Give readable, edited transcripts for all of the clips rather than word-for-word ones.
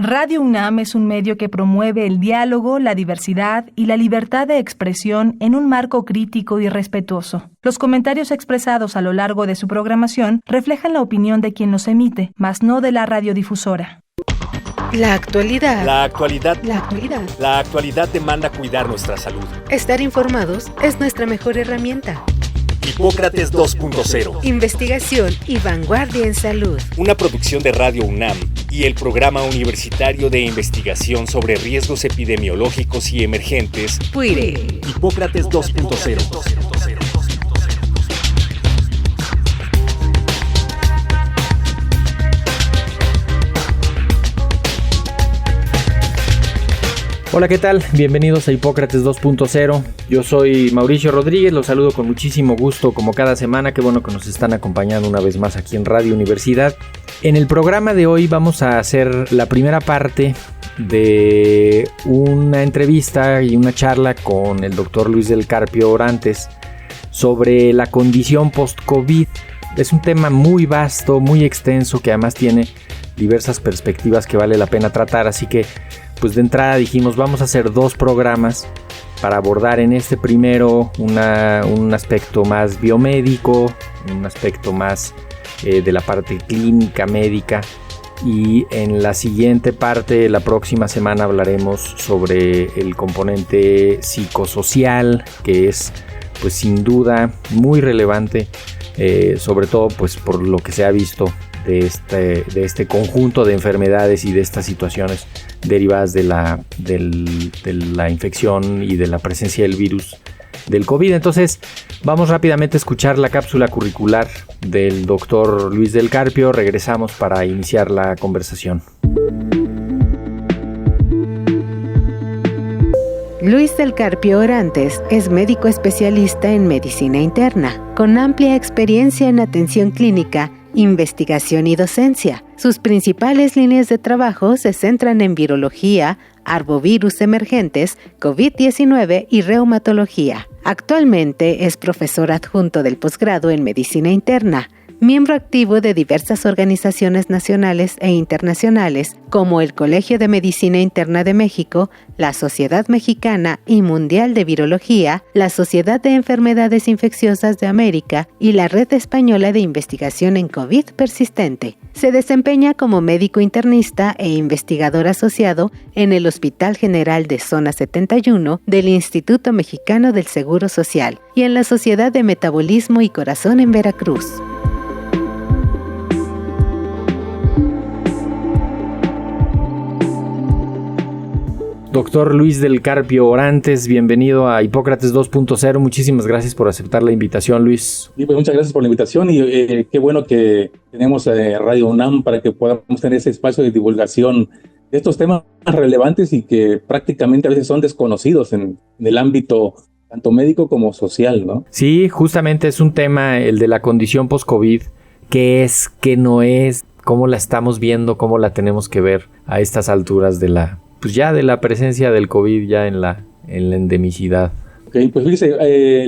Radio UNAM es un medio que promueve el diálogo, la diversidad y la libertad de expresión en un marco crítico y respetuoso. Los comentarios expresados a lo largo de su programación reflejan la opinión de quien los emite, mas no de la radiodifusora. La actualidad. La actualidad. La actualidad. La actualidad demanda cuidar nuestra salud. Estar informados es nuestra mejor herramienta. Hipócrates 2.0. Investigación y vanguardia en salud. Una producción de Radio UNAM y el Programa Universitario de Investigación sobre Riesgos Epidemiológicos y Emergentes. PUIRE. Hipócrates 2.0. Hola, ¿qué tal? Bienvenidos a Hipócrates 2.0. Yo soy Mauricio Rodríguez, los saludo con muchísimo gusto como cada semana. Qué bueno que nos están acompañando una vez más aquí en Radio Universidad. En el programa de hoy vamos a hacer la primera parte de una entrevista y una charla con el doctor Luis del Carpio Orantes sobre la condición post-COVID. Es un tema muy vasto, muy extenso, que además tiene diversas perspectivas que vale la pena tratar, así que pues de entrada dijimos vamos a hacer dos programas para abordar en este primero un aspecto más biomédico, un aspecto más de la parte clínica médica, y en la siguiente parte, la próxima semana, hablaremos sobre el componente psicosocial, que es pues sin duda muy relevante, sobre todo pues por lo que se ha visto de este conjunto de enfermedades y de estas situaciones derivadas de la infección y de la presencia del virus del COVID. Entonces vamos rápidamente a escuchar la cápsula curricular del doctor Luis del Carpio. Regresamos para iniciar la conversación. Luis del Carpio Orantes es médico especialista en medicina interna, con amplia experiencia en atención clínica, investigación y docencia. Sus principales líneas de trabajo se centran en virología, arbovirus emergentes, COVID-19 y reumatología. Actualmente es profesor adjunto del posgrado en medicina interna, miembro activo de diversas organizaciones nacionales e internacionales, como el Colegio de Medicina Interna de México, la Sociedad Mexicana y Mundial de Virología, la Sociedad de Enfermedades Infecciosas de América y la Red Española de Investigación en COVID Persistente. Se desempeña como médico internista e investigador asociado en el Hospital General de Zona 71 del Instituto Mexicano del Seguro Social y en la Sociedad de Metabolismo y Corazón en Veracruz. Doctor Luis del Carpio Orantes, bienvenido a Hipócrates 2.0. Muchísimas gracias por aceptar la invitación, Luis. Sí, pues muchas gracias por la invitación y qué bueno que tenemos Radio UNAM para que podamos tener ese espacio de divulgación de estos temas relevantes y que prácticamente a veces son desconocidos en el ámbito tanto médico como social, ¿no? Sí, justamente es un tema, el de la condición post-COVID. ¿Qué es? ¿Qué no es? ¿Cómo la estamos viendo? ¿Cómo la tenemos que ver a estas alturas de la presencia del COVID ya en la endemicidad? Okay, pues fíjese,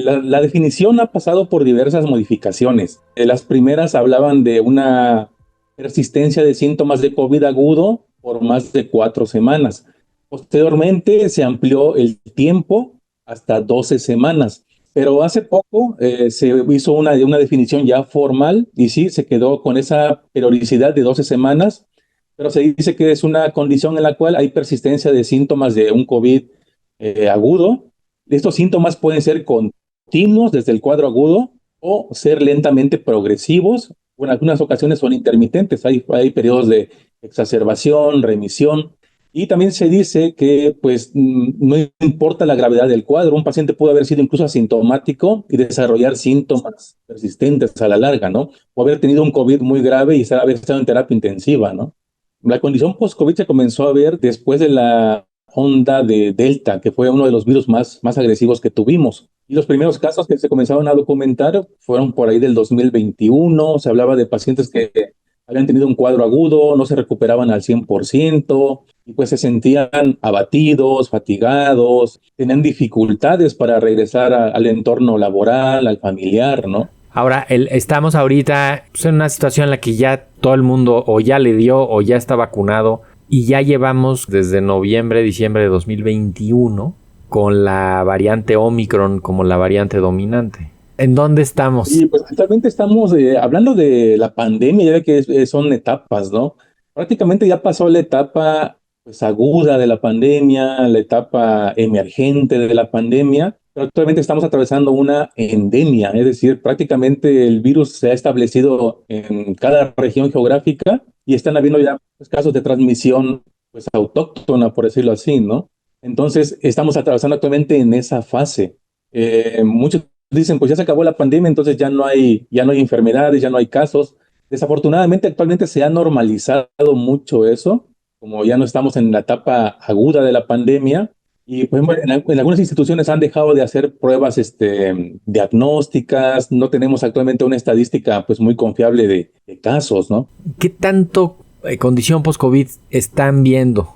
la definición ha pasado por diversas modificaciones. Las primeras hablaban de una persistencia de síntomas de COVID agudo por más de 4 semanas. Posteriormente se amplió el tiempo hasta 12 semanas. Pero hace poco se hizo una definición ya formal y sí, se quedó con esa periodicidad de 12 semanas. Pero se dice que es una condición en la cual hay persistencia de síntomas de un COVID agudo. Estos síntomas pueden ser continuos desde el cuadro agudo o ser lentamente progresivos. En algunas ocasiones son intermitentes. Hay periodos de exacerbación, remisión. Y también se dice que pues, no importa la gravedad del cuadro. Un paciente puede haber sido incluso asintomático y desarrollar síntomas persistentes a la larga, ¿no? O haber tenido un COVID muy grave y haber estado en terapia intensiva, ¿no? La condición post-COVID se comenzó a ver después de la onda de Delta, que fue uno de los virus más agresivos que tuvimos. Y los primeros casos que se comenzaron a documentar fueron por ahí del 2021. Se hablaba de pacientes que habían tenido un cuadro agudo, no se recuperaban al 100%, y pues se sentían abatidos, fatigados, tenían dificultades para regresar al entorno laboral, al familiar, ¿no? Ahora, estamos ahorita en una situación en la que ya todo el mundo o ya le dio o ya está vacunado y ya llevamos desde noviembre, diciembre de 2021 con la variante Omicron como la variante dominante. ¿En dónde estamos? Y pues actualmente estamos hablando de la pandemia, ya ve que son etapas, ¿no? Prácticamente ya pasó la etapa pues, aguda de la pandemia, la etapa emergente de la pandemia, pero actualmente estamos atravesando una endemia, es decir, prácticamente el virus se ha establecido en cada región geográfica y están habiendo ya pues, casos de transmisión pues, autóctona, por decirlo así, ¿no? Entonces, estamos atravesando actualmente en esa fase. Muchos dicen, pues ya se acabó la pandemia, entonces ya no hay enfermedades, ya no hay casos. Desafortunadamente, actualmente se ha normalizado mucho eso, como ya no estamos en la etapa aguda de la pandemia, y por ejemplo, en algunas instituciones han dejado de hacer pruebas diagnósticas, no tenemos actualmente una estadística pues muy confiable de casos, ¿no? ¿Qué tanto condición post-COVID están viendo?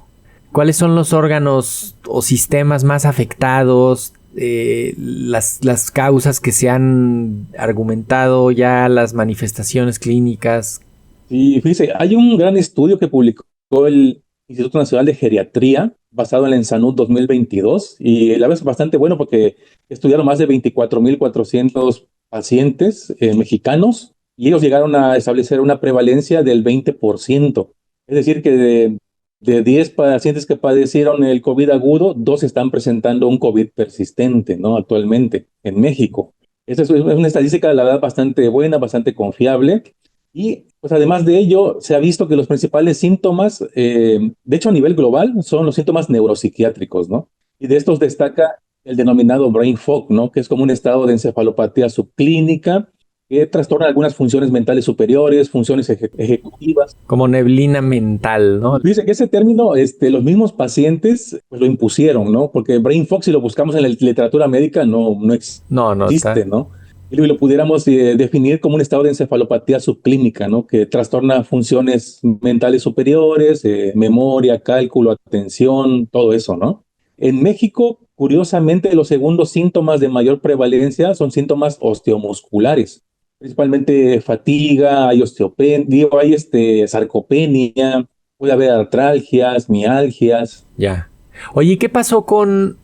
¿Cuáles son los órganos o sistemas más afectados? Las causas que se han argumentado ya, las manifestaciones clínicas. Sí, fíjese, hay un gran estudio que publicó el Instituto Nacional de Geriatría, basado en el ENSANUD 2022, y la verdad es bastante bueno porque estudiaron más de 24,400 pacientes mexicanos, y ellos llegaron a establecer una prevalencia del 20%. Es decir, que de 10 pacientes que padecieron el COVID agudo, 2 están presentando un COVID persistente, ¿no? Actualmente en México. Esa es una estadística, la verdad, bastante buena, bastante confiable. Y pues además de ello, se ha visto que los principales síntomas, de hecho a nivel global, son los síntomas neuropsiquiátricos, ¿no? Y de estos destaca el denominado brain fog, ¿no? Que es como un estado de encefalopatía subclínica que trastorna algunas funciones mentales superiores, funciones ejecutivas. Como neblina mental, ¿no? Dice que ese término, los mismos pacientes pues, lo impusieron, ¿no? Porque brain fog, si lo buscamos en la literatura médica, no existe, ¿no? Y lo pudiéramos definir como un estado de encefalopatía subclínica, ¿no? Que trastorna funciones mentales superiores, memoria, cálculo, atención, todo eso, ¿no? En México, curiosamente, los segundos síntomas de mayor prevalencia son síntomas osteomusculares, principalmente fatiga, hay osteopenia, hay sarcopenia, puede haber artralgias, mialgias. Ya. Oye, ¿qué pasó con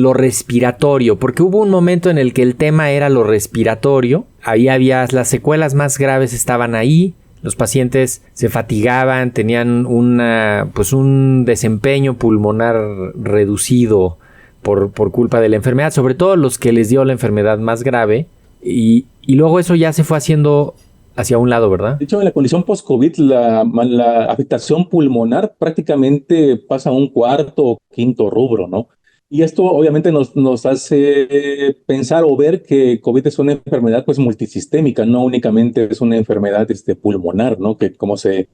lo respiratorio? Porque hubo un momento en el que el tema era lo respiratorio. Ahí había las secuelas más graves, estaban ahí. Los pacientes se fatigaban, tenían un desempeño pulmonar reducido por culpa de la enfermedad, sobre todo los que les dio la enfermedad más grave. Y luego eso ya se fue haciendo hacia un lado, ¿verdad? De hecho, en la condición post-COVID, la afectación pulmonar prácticamente pasa a un cuarto o quinto rubro, ¿no? Y esto obviamente nos hace pensar o ver que COVID es una enfermedad pues multisistémica, no únicamente es una enfermedad pulmonar, ¿no? Que como se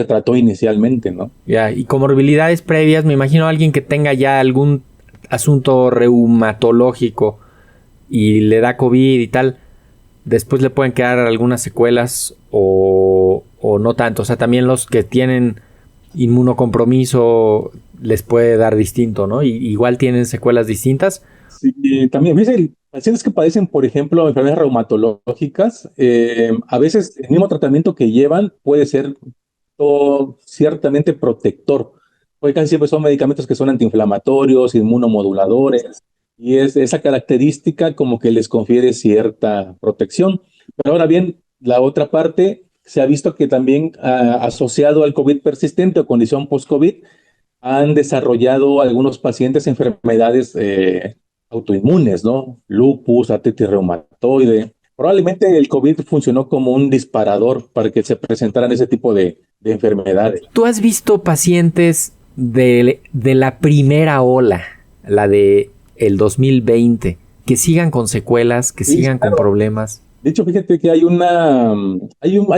trató inicialmente, ¿no? Ya, y comorbilidades previas, me imagino alguien que tenga ya algún asunto reumatológico y le da COVID y tal, después le pueden quedar algunas secuelas o no tanto. O sea, también los que tienen inmunocompromiso les puede dar distinto, ¿no? Y igual tienen secuelas distintas. Sí, también, fíjate, pacientes que padecen, por ejemplo, enfermedades reumatológicas, a veces el mismo tratamiento que llevan puede ser ciertamente protector, porque casi siempre son medicamentos que son antiinflamatorios, inmunomoduladores, y es esa característica como que les confiere cierta protección. Pero ahora bien, la otra parte, se ha visto que también asociado al COVID persistente o condición post-COVID, han desarrollado algunos pacientes enfermedades autoinmunes, ¿no? Lupus, artritis reumatoide. Probablemente el COVID funcionó como un disparador para que se presentaran ese tipo de enfermedades. ¿Tú has visto pacientes de la primera ola, la de el 2020, que sigan con secuelas, que sigan con problemas? De hecho, fíjate que hay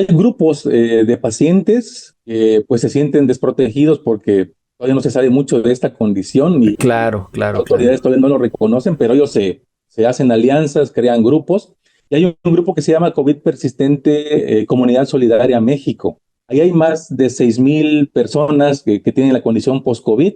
grupos de pacientes que pues se sienten desprotegidos porque todavía no se sabe mucho de esta condición y Claro. las autoridades todavía no lo reconocen, pero ellos se hacen alianzas, crean grupos. Y hay un grupo que se llama COVID Persistente Comunidad Solidaria México. Ahí hay más de 6,000 personas que tienen la condición post-COVID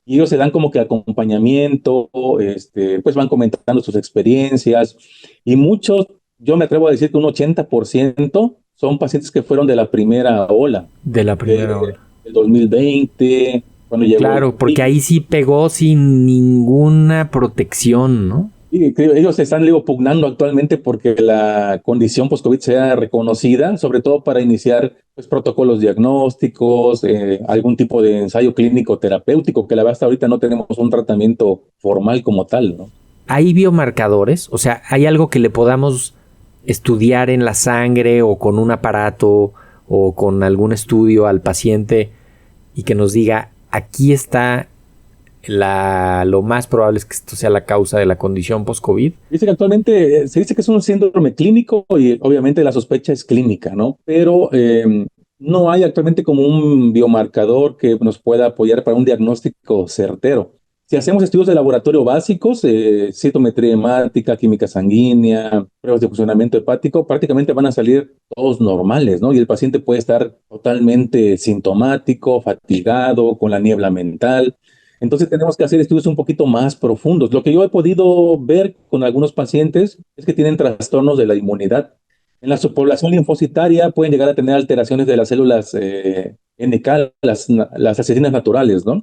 y ellos se dan como que acompañamiento, pues van comentando sus experiencias y muchos, yo me atrevo a decir que un 80% son pacientes que fueron de la primera ola. De la primera ola. el 2020, cuando llegó. Claro, porque ahí sí pegó sin ninguna protección, ¿no? Y ellos están, digo, pugnando actualmente porque la condición post-COVID sea reconocida, sobre todo para iniciar pues, protocolos diagnósticos, algún tipo de ensayo clínico terapéutico, que la verdad hasta ahorita no tenemos un tratamiento formal como tal, ¿no? ¿Hay biomarcadores? O sea, ¿hay algo que le podamos estudiar en la sangre o con un aparato o con algún estudio al paciente y que nos diga, aquí está lo más probable es que esto sea la causa de la condición post-COVID? Dice que actualmente se dice que es un síndrome clínico y obviamente la sospecha es clínica, ¿no? Pero no hay actualmente como un biomarcador que nos pueda apoyar para un diagnóstico certero. Si hacemos estudios de laboratorio básicos, citometría hemática, química sanguínea, pruebas de funcionamiento hepático, prácticamente van a salir todos normales, ¿no? Y el paciente puede estar totalmente sintomático, fatigado, con la niebla mental. Entonces tenemos que hacer estudios un poquito más profundos. Lo que yo he podido ver con algunos pacientes es que tienen trastornos de la inmunidad. En la subpoblación linfocitaria pueden llegar a tener alteraciones de las células NK, las asesinas naturales, ¿no?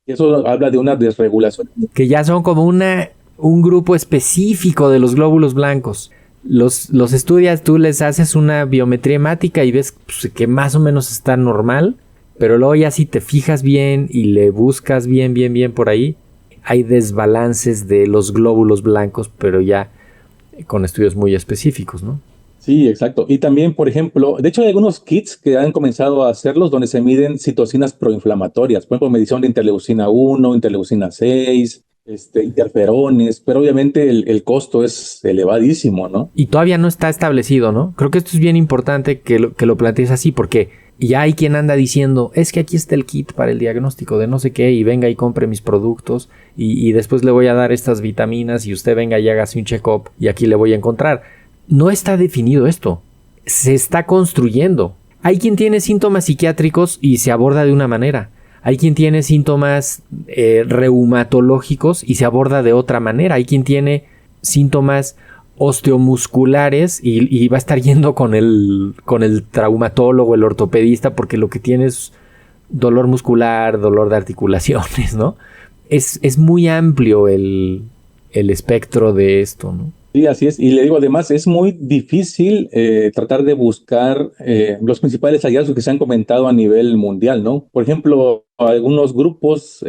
Y eso habla de una desregulación. Que ya son como un grupo específico de los glóbulos blancos. Los estudias, tú les haces una biometría hemática y ves pues, que más o menos está normal, pero luego ya si te fijas bien y le buscas bien por ahí, hay desbalances de los glóbulos blancos, pero ya con estudios muy específicos, ¿no? Sí, exacto. Y también, por ejemplo, de hecho hay algunos kits que han comenzado a hacerlos donde se miden citocinas proinflamatorias, por ejemplo, medición de interleucina 1, interleucina 6, interferones, pero obviamente el costo es elevadísimo, ¿no? Y todavía no está establecido, ¿no? Creo que esto es bien importante que lo plantees así, porque ya hay quien anda diciendo, es que aquí está el kit para el diagnóstico de no sé qué, y venga y compre mis productos, y después le voy a dar estas vitaminas, y usted venga y hágase un check-up, y aquí le voy a encontrar. No está definido esto. Se está construyendo. Hay quien tiene síntomas psiquiátricos y se aborda de una manera. Hay quien tiene síntomas reumatológicos y se aborda de otra manera. Hay quien tiene síntomas osteomusculares y va a estar yendo con el traumatólogo, el ortopedista, porque lo que tiene es dolor muscular, dolor de articulaciones, ¿no? Es muy amplio el espectro de esto, ¿no? Sí, así es. Y le digo, además, es muy difícil tratar de buscar los principales hallazgos que se han comentado a nivel mundial, ¿no? Por ejemplo, algunos grupos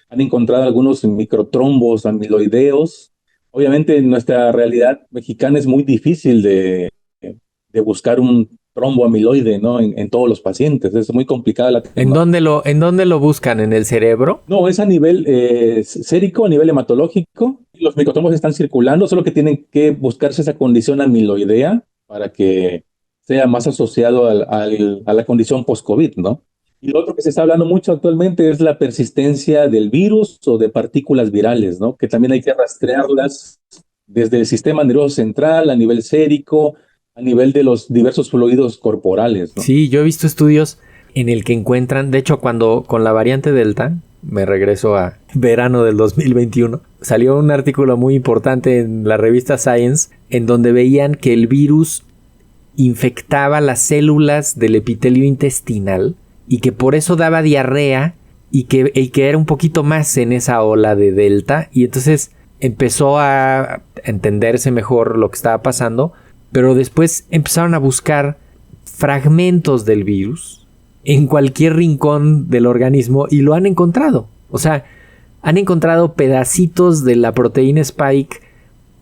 han encontrado algunos microtrombos amiloideos. Obviamente, en nuestra realidad mexicana es muy difícil de buscar un trombo amiloide, ¿no? En todos los pacientes. Es muy complicada la ¿En dónde lo buscan? ¿En el cerebro? No, es a nivel sérico, a nivel hematológico. Los microtrombos están circulando, solo que tienen que buscarse esa condición amiloidea para que sea más asociado a la condición post-COVID, ¿no? Y lo otro que se está hablando mucho actualmente es la persistencia del virus o de partículas virales, ¿no? Que también hay que rastrearlas desde el sistema nervioso central, a nivel sérico, a nivel de los diversos fluidos corporales, ¿no? Sí, yo he visto estudios en el que encuentran, de hecho, cuando con la variante Delta, me regreso a verano del 2021, salió un artículo muy importante en la revista Science, en donde veían que el virus infectaba las células del epitelio intestinal y que por eso daba diarrea y que era un poquito más en esa ola de Delta, y entonces empezó a entenderse mejor lo que estaba pasando, pero después empezaron a buscar fragmentos del virus en cualquier rincón del organismo y lo han encontrado. O sea, han encontrado pedacitos de la proteína Spike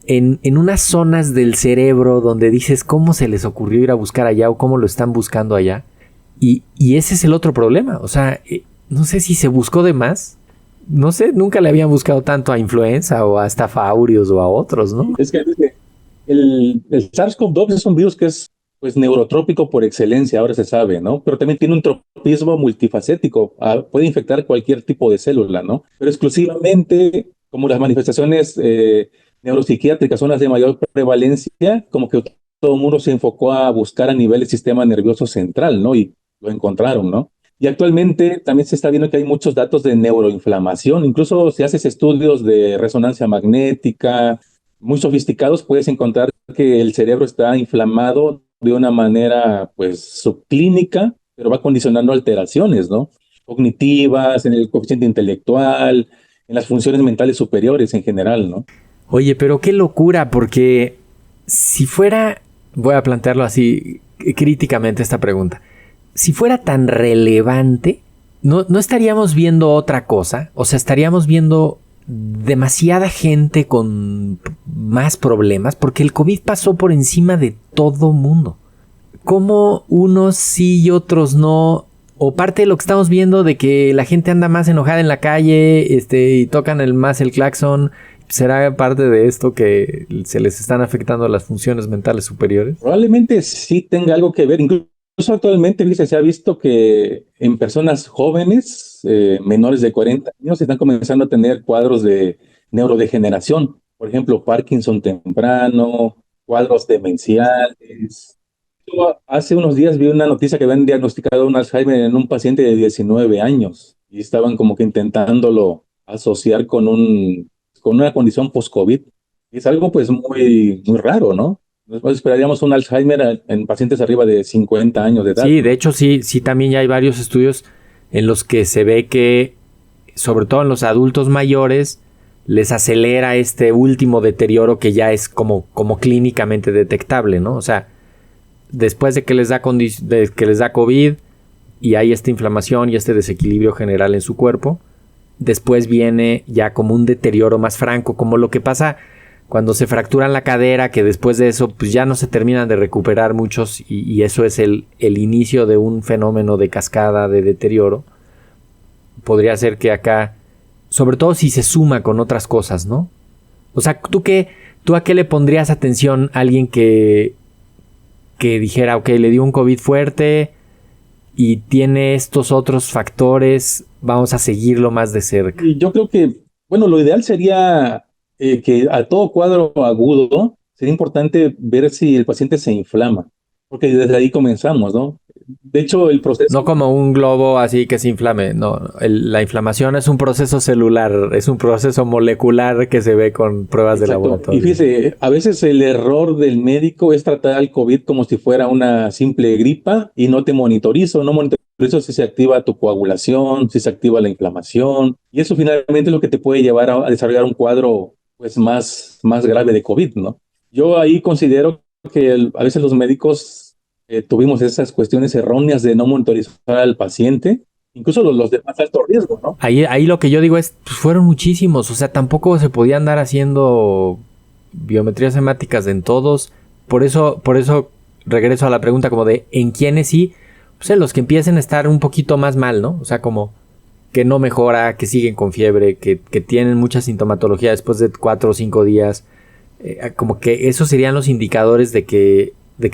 en unas zonas del cerebro donde dices, ¿cómo se les ocurrió ir a buscar allá o cómo lo están buscando allá? Y ese es el otro problema. O sea, no sé si se buscó de más. No sé, nunca le habían buscado tanto a influenza o a Staphylococcus o a otros, ¿no? Es que el SARS-CoV-2 es un virus que es pues neurotrópico por excelencia, ahora se sabe, ¿no? Pero también tiene un tropismo multifacético, puede infectar cualquier tipo de célula, ¿no? Pero exclusivamente, como las manifestaciones neuropsiquiátricas son las de mayor prevalencia, como que todo el mundo se enfocó a buscar a nivel del sistema nervioso central, ¿no? Y lo encontraron, ¿no? Y actualmente también se está viendo que hay muchos datos de neuroinflamación, incluso si haces estudios de resonancia magnética muy sofisticados, puedes encontrar que el cerebro está inflamado de una manera, pues, subclínica, pero va condicionando alteraciones, ¿no? Cognitivas, en el coeficiente intelectual, en las funciones mentales superiores en general, ¿no? Oye, pero qué locura, porque si fuera, voy a plantearlo así críticamente esta pregunta, si fuera tan relevante, ¿no estaríamos viendo otra cosa? O sea, estaríamos viendo demasiada gente con más problemas, porque el COVID pasó por encima de todo mundo. ¿Cómo unos sí y otros no? O parte de lo que estamos viendo de que la gente anda más enojada en la calle, y tocan más el claxon, ¿será parte de esto que se les están afectando las funciones mentales superiores? Probablemente sí tenga algo que ver. Incluso actualmente, fíjese, se ha visto que en personas jóvenes, menores de 40 años, se están comenzando a tener cuadros de neurodegeneración. Por ejemplo, Parkinson temprano, cuadros demenciales. Yo hace unos días vi una noticia que habían diagnosticado un Alzheimer en un paciente de 19 años y estaban como que intentándolo asociar con una condición post-COVID. Y es algo pues muy, muy raro, ¿no? Nosotros esperaríamos un Alzheimer en pacientes arriba de 50 años de edad. Sí, de hecho sí también ya hay varios estudios en los que se ve que, sobre todo en los adultos mayores, les acelera este último deterioro que ya es como clínicamente detectable, ¿no? O sea, después de que les da COVID y hay esta inflamación y este desequilibrio general en su cuerpo, después viene ya como un deterioro más franco, como lo que pasa cuando se fracturan la cadera, que después de eso pues ya no se terminan de recuperar muchos y eso es el inicio de un fenómeno de cascada de deterioro. Podría ser que acá, sobre todo si se suma con otras cosas, ¿no? O sea, ¿tú a qué le pondrías atención a alguien que dijera, ok, le dio un COVID fuerte y tiene estos otros factores, vamos a seguirlo más de cerca? Y yo creo que, bueno, lo ideal sería que a todo cuadro agudo sería importante ver si el paciente se inflama, porque desde ahí comenzamos, ¿no? De hecho, el proceso... No como un globo así que se inflame, no. La inflamación es un proceso celular, es un proceso molecular que se ve con pruebas de laboratorio. Y fíjese, a veces el error del médico es tratar al COVID como si fuera una simple gripa y no monitorizo si se activa tu coagulación, si se activa la inflamación, y eso finalmente es lo que te puede llevar a desarrollar un cuadro pues más grave de COVID, ¿no? Yo ahí considero que a veces los médicos tuvimos esas cuestiones erróneas de no monitorizar al paciente, incluso los de más alto riesgo, ¿no? Ahí lo que yo digo es, pues fueron muchísimos, o sea, tampoco se podía andar haciendo biometrías hemáticas en todos, por eso regreso a la pregunta como de ¿en quiénes sí? Pues en los que empiecen a estar un poquito más mal, ¿no? O sea, como que no mejora, que siguen con fiebre, que tienen mucha sintomatología después de 4 o 5 días, como que esos serían los indicadores de que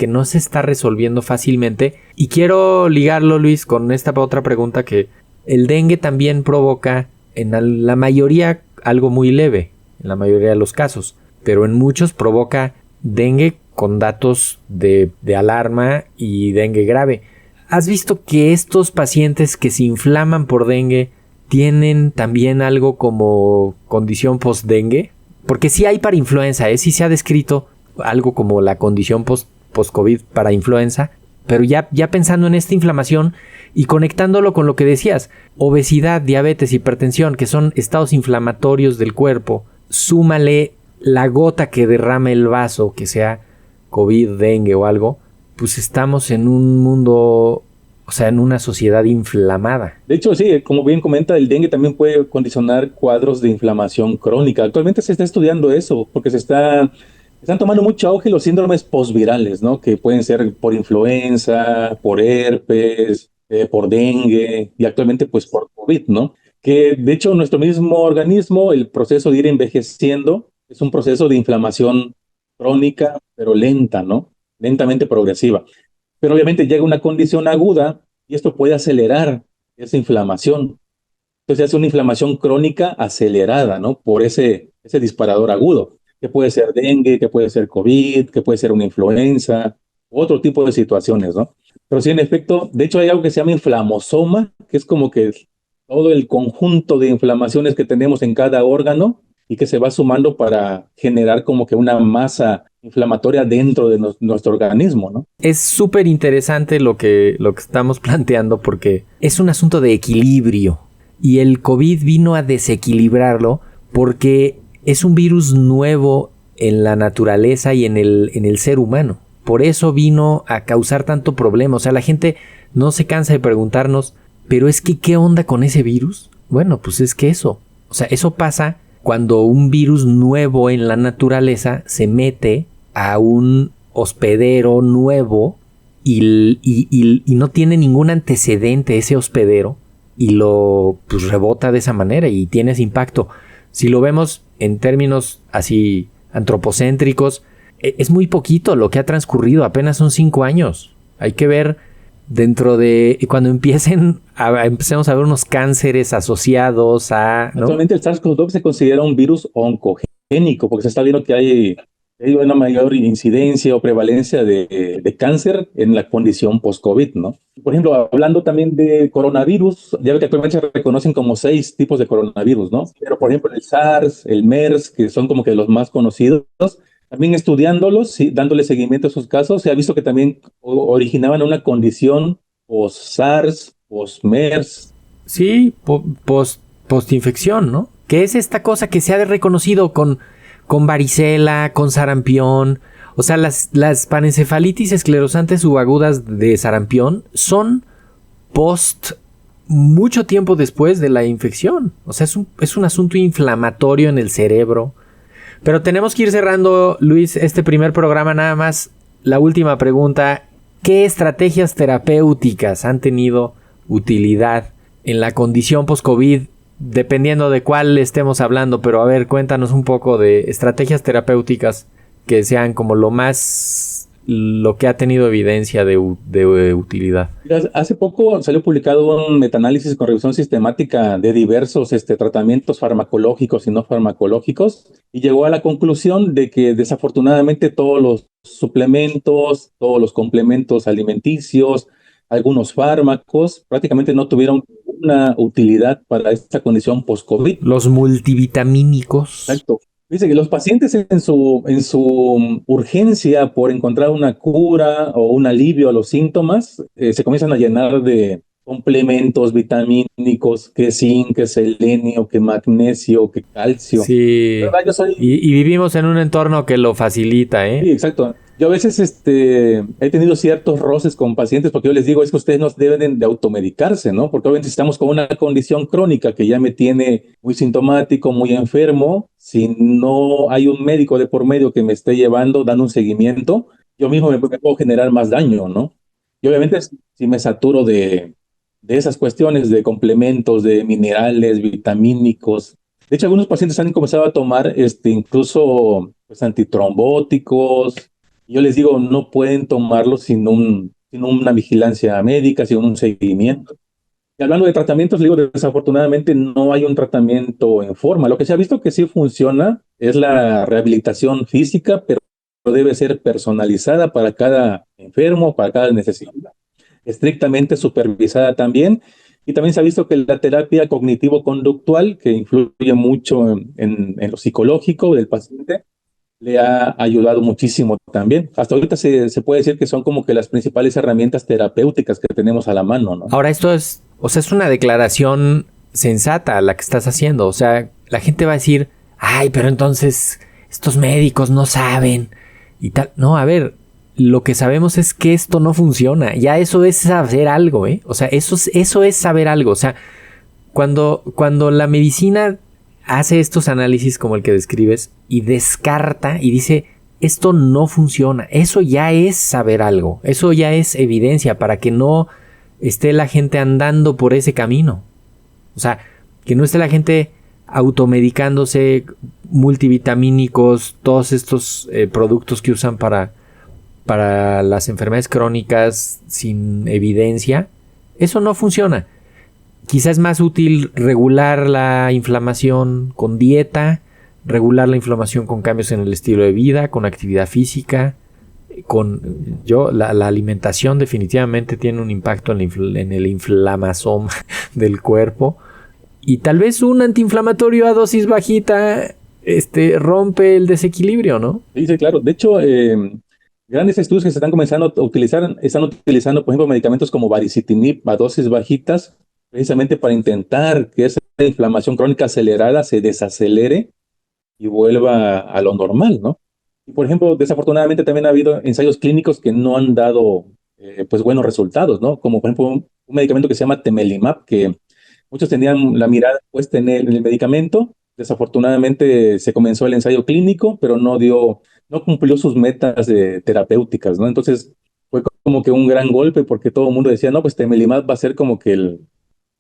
no se está resolviendo fácilmente. Y quiero ligarlo, Luis, con esta otra pregunta, que el dengue también provoca en la mayoría algo muy leve, en la mayoría de los casos, pero en muchos provoca dengue con datos de alarma y dengue grave. ¿Has visto que estos pacientes que se inflaman por dengue tienen también algo como condición post-dengue? Porque sí hay para influenza, sí se ha descrito algo como la condición post-COVID para influenza, pero ya pensando en esta inflamación y conectándolo con lo que decías, obesidad, diabetes, hipertensión, que son estados inflamatorios del cuerpo, súmale la gota que derrama el vaso, que sea COVID, dengue o algo, pues estamos en un mundo, o sea, en una sociedad inflamada. De hecho, sí, como bien comenta, el dengue también puede condicionar cuadros de inflamación crónica. Actualmente se está estudiando eso, porque están tomando mucho auge los síndromes posvirales, ¿no? Que pueden ser por influenza, por herpes, por dengue y actualmente pues por COVID, ¿no? Que de hecho nuestro mismo organismo, el proceso de ir envejeciendo, es un proceso de inflamación crónica, pero lenta, ¿no? Lentamente progresiva. Pero obviamente llega una condición aguda y esto puede acelerar esa inflamación. Entonces hace una inflamación crónica acelerada, ¿no? Por ese disparador agudo, que puede ser dengue, que puede ser COVID, que puede ser una influenza, otro tipo de situaciones, ¿no? Pero sí, en efecto, de hecho hay algo que se llama inflamosoma, que es como que todo el conjunto de inflamaciones que tenemos en cada órgano y que se va sumando para generar como que una masa inflamatoria dentro de nuestro organismo, ¿no? Es súper interesante lo que estamos planteando porque es un asunto de equilibrio y el COVID vino a desequilibrarlo porque es un virus nuevo en la naturaleza y en el ser humano. Por eso vino a causar tanto problema. O sea, la gente no se cansa de preguntarnos, pero es que ¿qué onda con ese virus? Bueno, pues es que eso pasa cuando un virus nuevo en la naturaleza se mete a un hospedero nuevo y no tiene ningún antecedente ese hospedero y lo pues rebota de esa manera y tiene ese impacto. Si lo vemos en términos así antropocéntricos, es muy poquito lo que ha transcurrido, apenas son 5 años. Hay que ver dentro de cuando empecemos a ver unos cánceres asociados a, ¿no? Actualmente el SARS-CoV-2 se considera un virus oncogénico porque se está viendo que hay una mayor incidencia o prevalencia de cáncer en la condición post-COVID, ¿no? Por ejemplo, hablando también de coronavirus, ya ve que actualmente se reconocen como 6 tipos de coronavirus, ¿no? Pero, por ejemplo, el SARS, el MERS, que son como que los más conocidos, también estudiándolos, ¿sí? Dándole seguimiento a esos casos, se ha visto que también originaban una condición post-SARS, post-MERS. Sí, post-infección, ¿no? Que es esta cosa que se ha reconocido con varicela, con sarampión. O sea, las panencefalitis esclerosantes subagudas de sarampión son mucho tiempo después de la infección. O sea, es un asunto inflamatorio en el cerebro. Pero tenemos que ir cerrando, Luis, este primer programa. Nada más la última pregunta. ¿Qué estrategias terapéuticas han tenido utilidad en la condición post-COVID? Dependiendo de cuál estemos hablando, pero a ver, cuéntanos un poco de estrategias terapéuticas que sean como lo que ha tenido evidencia de utilidad. Hace poco salió publicado un metaanálisis con revisión sistemática de diversos tratamientos farmacológicos y no farmacológicos y llegó a la conclusión de que desafortunadamente todos los suplementos, todos los complementos alimenticios, algunos fármacos prácticamente no tuvieron una utilidad para esta condición post-COVID. Los multivitamínicos. Exacto. Dice que los pacientes en su urgencia por encontrar una cura o un alivio a los síntomas, se comienzan a llenar de complementos vitamínicos, que zinc, que selenio, que magnesio, que calcio. Sí, y vivimos en un entorno que lo facilita, ¿eh? Sí, exacto. Yo a veces he tenido ciertos roces con pacientes porque yo les digo, es que ustedes no deben de automedicarse, ¿no? Porque obviamente si estamos con una condición crónica que ya me tiene muy sintomático, muy enfermo, si no hay un médico de por medio que me esté llevando, dando un seguimiento, yo mismo me puedo generar más daño, ¿no? Y obviamente si me saturo de esas cuestiones de complementos, de minerales, vitamínicos. De hecho, algunos pacientes han comenzado a tomar incluso pues, antitrombóticos. Yo les digo, no pueden tomarlo sin una vigilancia médica, sin un seguimiento. Y hablando de tratamientos, digo, desafortunadamente no hay un tratamiento en forma. Lo que se ha visto que sí funciona es la rehabilitación física, pero debe ser personalizada para cada enfermo, para cada necesidad. Estrictamente supervisada también. Y también se ha visto que la terapia cognitivo-conductual, que influye mucho en lo psicológico del paciente, le ha ayudado muchísimo también. Hasta ahorita se puede decir que son como que las principales herramientas terapéuticas que tenemos a la mano, ¿no? Ahora esto es una declaración sensata la que estás haciendo. O sea, la gente va a decir, ay, pero entonces estos médicos no saben y tal. No, a ver, lo que sabemos es que esto no funciona. Ya eso es saber algo, ¿eh? O sea, eso es saber algo. O sea, cuando la medicina hace estos análisis como el que describes y descarta y dice, esto no funciona, eso ya es saber algo, eso ya es evidencia para que no esté la gente andando por ese camino. O sea, que no esté la gente automedicándose, multivitamínicos, todos estos productos que usan para las enfermedades crónicas sin evidencia. Eso no funciona. Quizás es más útil regular la inflamación con dieta, regular la inflamación con cambios en el estilo de vida, con actividad física. La alimentación definitivamente tiene un impacto en el inflamasoma del cuerpo. Y tal vez un antiinflamatorio a dosis bajita rompe el desequilibrio, ¿no? Sí, sí, claro. De hecho, grandes estudios que se están comenzando a utilizar, están utilizando, por ejemplo, medicamentos como baricitinib a dosis bajitas, precisamente para intentar que esa inflamación crónica acelerada se desacelere y vuelva a lo normal, ¿no? Y, por ejemplo, desafortunadamente también ha habido ensayos clínicos que no han dado, pues, buenos resultados, ¿no? Como, por ejemplo, un medicamento que se llama temelimab, que muchos tenían la mirada puesta en el medicamento. Desafortunadamente se comenzó el ensayo clínico, pero no cumplió sus metas terapéuticas, ¿no? Entonces fue como que un gran golpe porque todo el mundo decía, no, pues temelimab va a ser como que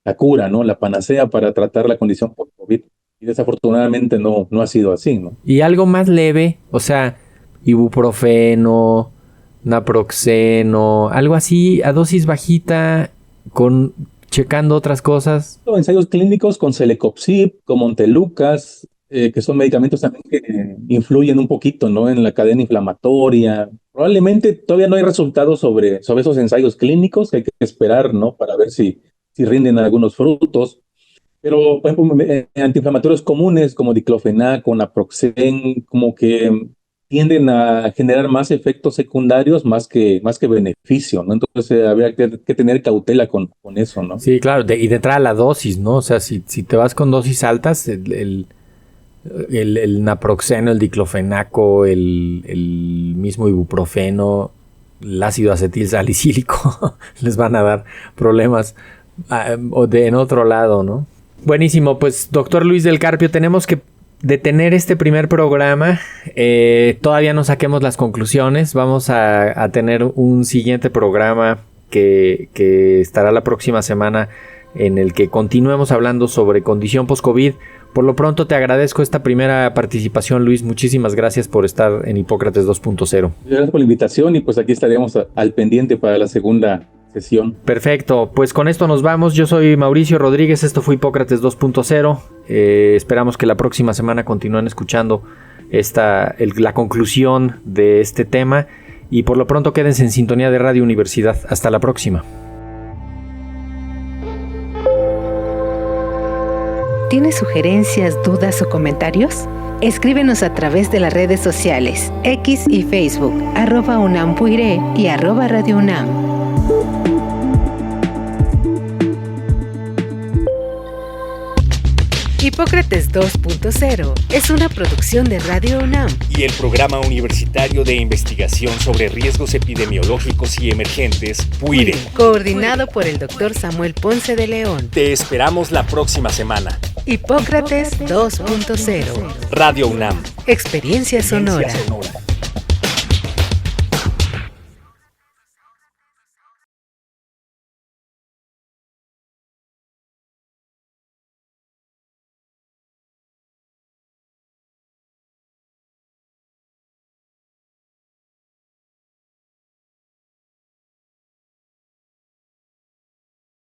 la cura, ¿no? La panacea para tratar la condición por COVID. Y desafortunadamente no ha sido así, ¿no? Y algo más leve, o sea, ibuprofeno, naproxeno, algo así a dosis bajita, checando otras cosas. Ensayos clínicos con celecoxib, con montelukast, que son medicamentos también que influyen un poquito, ¿no? En la cadena inflamatoria. Probablemente todavía no hay resultados sobre esos ensayos clínicos, que hay que esperar, ¿no? Para ver si rinden algunos frutos. Pero, por ejemplo, antiinflamatorios comunes como diclofenac o naproxen, como que tienden a generar más efectos secundarios más que beneficio, ¿no? Entonces habría que tener cautela con eso, ¿no? Sí, claro, y de entrada la dosis, ¿no? O sea, si te vas con dosis altas, el naproxeno, el diclofenaco, el mismo ibuprofeno, el ácido acetil salicílico, les van a dar problemas en otro lado, ¿no? Buenísimo, pues doctor Luis del Carpio, tenemos que detener este primer programa. Todavía no saquemos las conclusiones. Vamos a tener un siguiente programa que estará la próxima semana, en el que continuemos hablando sobre condición post-COVID. Por lo pronto te agradezco esta primera participación, Luis. Muchísimas gracias por estar en Hipócrates 2.0. Gracias por la invitación y pues aquí estaremos al pendiente para la segunda sesión. Perfecto, pues con esto nos vamos. Yo soy Mauricio Rodríguez, esto fue Hipócrates 2.0. Esperamos que la próxima semana continúen escuchando la conclusión de este tema, y por lo pronto quédense en sintonía de Radio Universidad. Hasta la próxima. ¿Tienes sugerencias, dudas o comentarios? Escríbenos a través de las redes sociales X y Facebook, @UNAMPuiré y @Radio UNAM. Hipócrates 2.0 es una producción de Radio UNAM y el Programa Universitario de Investigación sobre Riesgos Epidemiológicos y Emergentes, PUIRE. Coordinado por el Dr. Samuel Ponce de León. Te esperamos la próxima semana. Hipócrates 2.0. Radio UNAM. Experiencia sonora.